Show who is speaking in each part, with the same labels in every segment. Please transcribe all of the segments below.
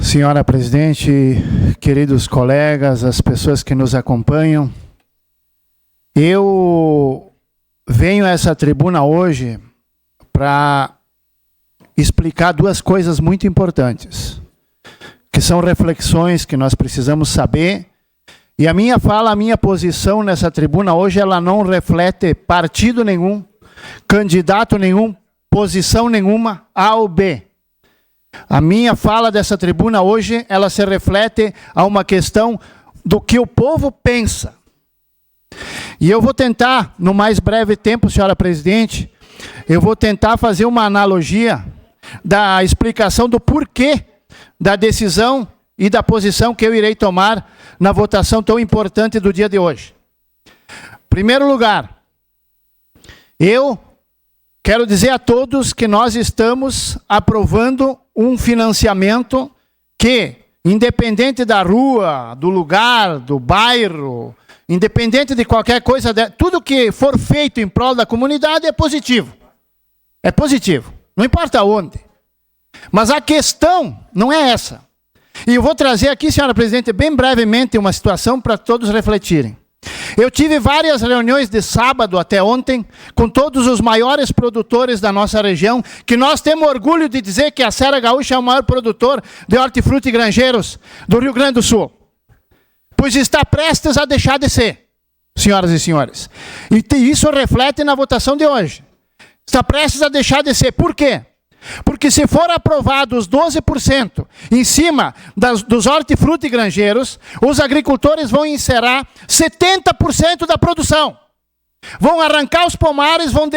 Speaker 1: Senhora presidente, queridos colegas, as pessoas que nos acompanham, eu venho a essa tribuna hoje para explicar duas coisas muito importantes, que são reflexões que nós precisamos saber, e a minha fala, a minha posição nessa tribuna hoje, ela não reflete partido nenhum, candidato nenhum, posição nenhuma, A ou B. A minha fala dessa tribuna hoje, ela se reflete a uma questão do que o povo pensa. E eu vou tentar, no mais breve tempo, senhora presidente, eu vou tentar fazer uma analogia da explicação do porquê da decisão e da posição que eu irei tomar na votação tão importante do dia de hoje. Em primeiro lugar, eu quero dizer a todos que nós estamos aprovando um financiamento que, independente da rua, do lugar, do bairro, independente de qualquer coisa, tudo que for feito em prol da comunidade é positivo. É positivo, não importa onde. Mas a questão não é essa. E eu vou trazer aqui, senhora presidente, bem brevemente uma situação para todos refletirem. Eu tive várias reuniões de sábado até ontem com todos os maiores produtores da nossa região, que nós temos orgulho de dizer que a Serra Gaúcha é o maior produtor de hortifruti e granjeiros do Rio Grande do Sul. Pois está prestes a deixar de ser, senhoras e senhores. E isso reflete na votação de hoje. Está prestes a deixar de ser. Por quê? Porque se for aprovado os 12% em cima dos hortifruti e granjeiros, os agricultores vão encerrar 70% da produção. Vão arrancar os pomares, vão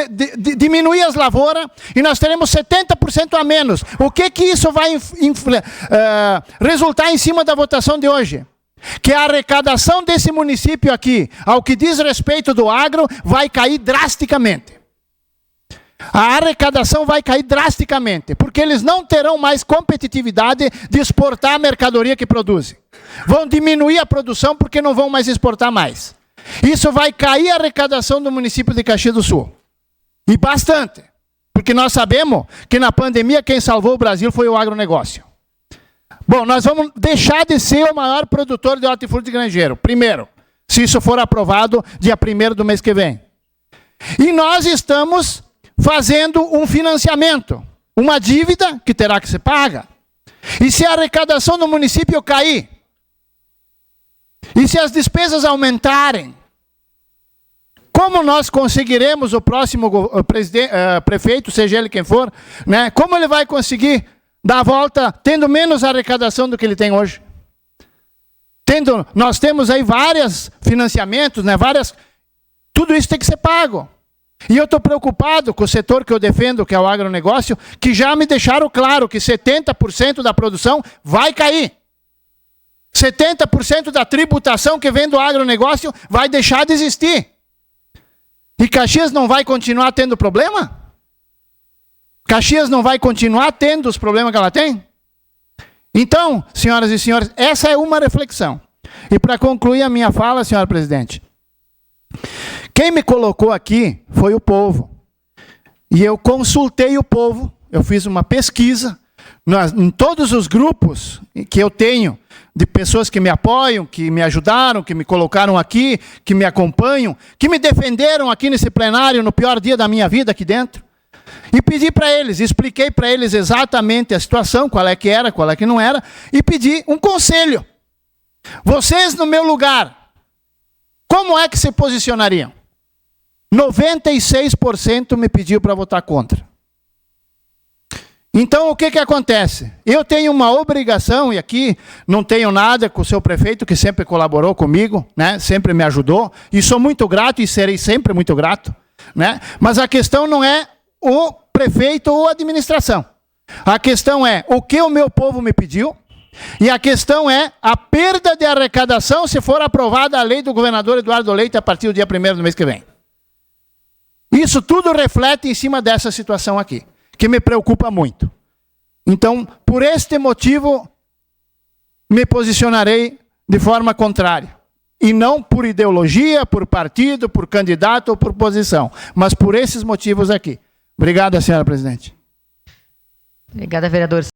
Speaker 1: diminuir as lavouras e nós teremos 70% a menos. O que isso vai resultar em cima da votação de hoje? Que a arrecadação desse município aqui, ao que diz respeito do agro, vai cair drasticamente. A arrecadação vai cair drasticamente, porque eles não terão mais competitividade de exportar a mercadoria que produzem. Vão diminuir a produção porque não vão mais exportar mais. Isso vai cair a arrecadação do município de Caxias do Sul. E bastante, porque nós sabemos que na pandemia quem salvou o Brasil foi o agronegócio. Bom, nós vamos deixar de ser o maior produtor de hortifruti e granjeiro, primeiro, se isso for aprovado dia 1º do mês que vem. E nós estamos fazendo um financiamento, uma dívida que terá que ser paga. E se a arrecadação do município cair, e se as despesas aumentarem, como nós conseguiremos o próximo prefeito, seja ele quem for, né? Como ele vai conseguir dar a volta tendo menos arrecadação do que ele tem hoje? Nós temos aí vários financiamentos, né? Tudo isso tem que ser pago. E eu estou preocupado com o setor que eu defendo, que é o agronegócio, que já me deixaram claro que 70% da produção vai cair. 70% da tributação que vem do agronegócio vai deixar de existir. E Caxias não vai continuar tendo problema? Caxias não vai continuar tendo os problemas que ela tem? Então, senhoras e senhores, essa é uma reflexão. E para concluir a minha fala, senhora presidente, quem me colocou aqui foi o povo. E eu consultei o povo, eu fiz uma pesquisa em todos os grupos que eu tenho, de pessoas que me apoiam, que me ajudaram, que me colocaram aqui, que me acompanham, que me defenderam aqui nesse plenário no pior dia da minha vida aqui dentro. E pedi para eles, expliquei para eles exatamente a situação, qual é que era, qual é que não era, e pedi um conselho. Vocês no meu lugar, como é que se posicionariam? 96% me pediu para votar contra. Então, o que acontece? Eu tenho uma obrigação, e aqui não tenho nada com o seu prefeito, que sempre colaborou comigo, né? Sempre me ajudou, e sou muito grato e serei sempre muito grato, né? Mas a questão não é o prefeito ou a administração. A questão é o que o meu povo me pediu, e a questão é a perda de arrecadação se for aprovada a lei do governador Eduardo Leite a partir do dia 1º do mês que vem. Isso tudo reflete em cima dessa situação aqui, que me preocupa muito. Então, por este motivo, me posicionarei de forma contrária. E não por ideologia, por partido, por candidato ou por posição, mas por esses motivos aqui. Obrigado, senhora presidente.
Speaker 2: Obrigada, vereador.